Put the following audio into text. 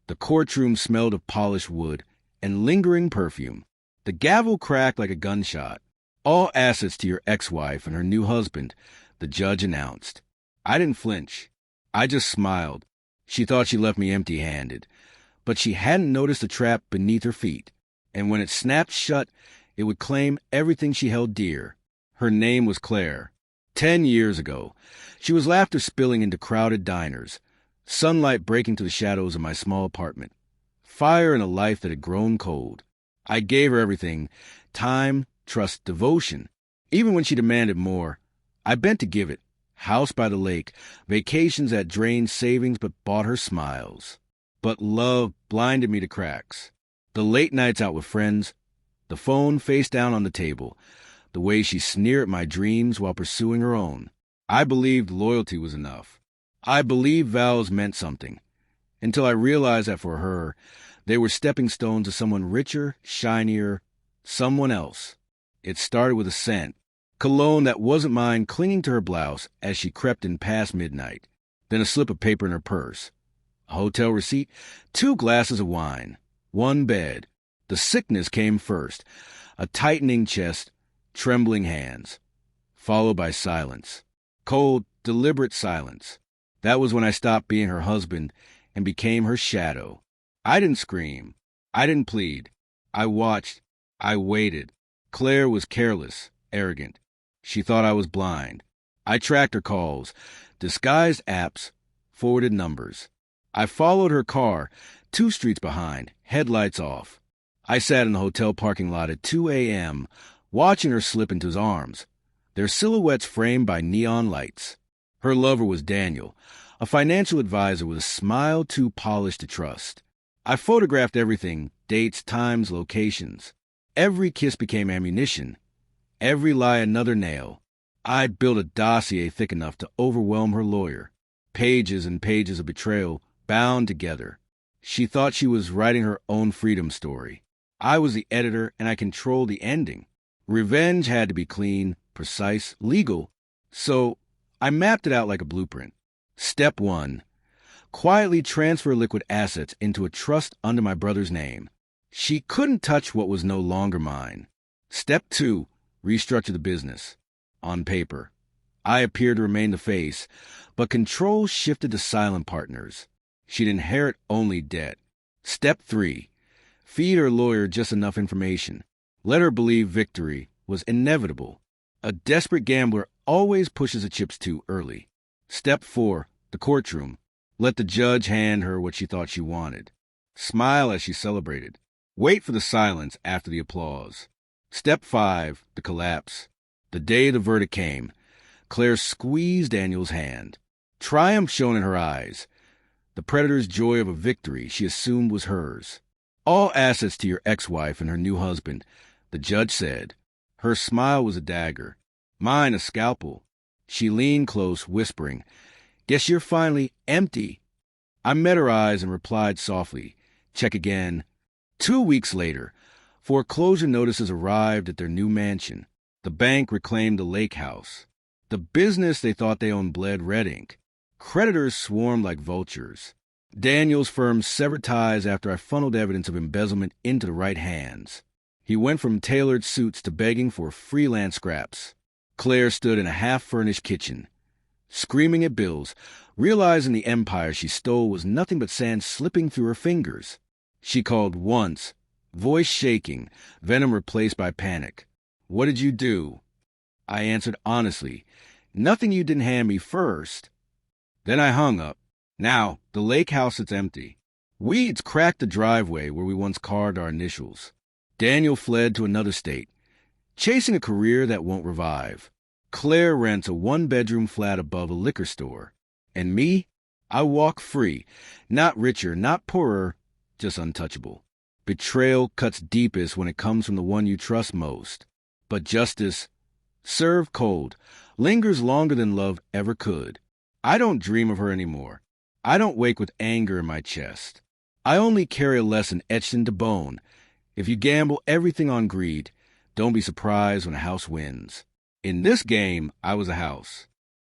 The courtroom smelled of polished wood and lingering perfume. The gavel cracked like a gunshot. All assets to your ex-wife and her new husband, the judge announced. I didn't flinch. I just smiled. She thought she left me empty-handed. But she hadn't noticed the trap beneath her feet. And when it snapped shut, it would claim everything she held dear. Her name was Claire. 10 years ago, she was laughter spilling into crowded diners, sunlight breaking through the shadows of my small apartment, fire in a life that had grown cold. I gave her everything, time, trust, devotion. Even when she demanded more, I bent to give it. House by the lake, vacations that drained savings but bought her smiles. But love blinded me to cracks. The late nights out with friends, the phone face down on the table, the way she sneered at my dreams while pursuing her own. I believed loyalty was enough. I believed vows meant something, until I realized that for her, they were stepping stones to someone richer, shinier, someone else. It started with a scent, cologne that wasn't mine clinging to her blouse as she crept in past midnight, then a slip of paper in her purse, a hotel receipt, 2 glasses of wine, 1 bed. The sickness came first, a tightening chest, trembling hands, followed by silence. Cold, deliberate silence. That was when I stopped being her husband and became her shadow. I didn't scream. I didn't plead. I watched. I waited. Claire was careless, arrogant. She thought I was blind. I tracked her calls, disguised apps, forwarded numbers. I followed her car, 2 streets behind, headlights off. I sat in the hotel parking lot at 2 a.m., watching her slip into his arms, their silhouettes framed by neon lights. Her lover was Daniel, a financial advisor with a smile too polished to trust. I photographed everything, dates, times, locations. Every kiss became ammunition, every lie another nail. I built a dossier thick enough to overwhelm her lawyer. Pages and pages of betrayal bound together. She thought she was writing her own freedom story. I was the editor, and I controlled the ending. Revenge had to be clean, precise, legal. So I mapped it out like a blueprint. Step 1. Quietly transfer liquid assets into a trust under my brother's name. She couldn't touch what was no longer mine. Step 2. Restructure the business. On paper, I appeared to remain the face, but control shifted to silent partners. She'd inherit only debt. Step 3. Feed her lawyer just enough information. Let her believe victory was inevitable. A desperate gambler always pushes the chips too early. Step 4. The courtroom. Let the judge hand her what she thought she wanted. Smile as she celebrated. Wait for the silence after the applause. Step 5. The collapse. The day the verdict came, Claire squeezed Daniel's hand. Triumph shone in her eyes. The predator's joy of a victory she assumed was hers. All assets to your ex-wife and her new husband, the judge said. Her smile was a dagger, mine a scalpel. She leaned close, whispering, "Guess you're finally empty." I met her eyes and replied softly, "Check again." 2 weeks later, foreclosure notices arrived at their new mansion. The bank reclaimed the lake house. The business they thought they owned bled red ink. Creditors swarmed like vultures. Daniel's firm severed ties after I funneled evidence of embezzlement into the right hands. He went from tailored suits to begging for freelance scraps. Claire stood in a half-furnished kitchen, screaming at bills, realizing the empire she stole was nothing but sand slipping through her fingers. She called once, voice shaking, venom replaced by panic. "What did you do?" I answered honestly, "Nothing you didn't hand me first." Then I hung up. Now, the lake house sits empty. Weeds cracked the driveway where we once carved our initials. Daniel fled to another state, chasing a career that won't revive. Claire rents a 1-bedroom flat above a liquor store. And me? I walk free, not richer, not poorer, just untouchable. Betrayal cuts deepest when it comes from the one you trust most. But justice, served cold, lingers longer than love ever could. I don't dream of her anymore. I don't wake with anger in my chest. I only carry a lesson etched into bone. If you gamble everything on greed, don't be surprised when a house wins. In this game, I was a house.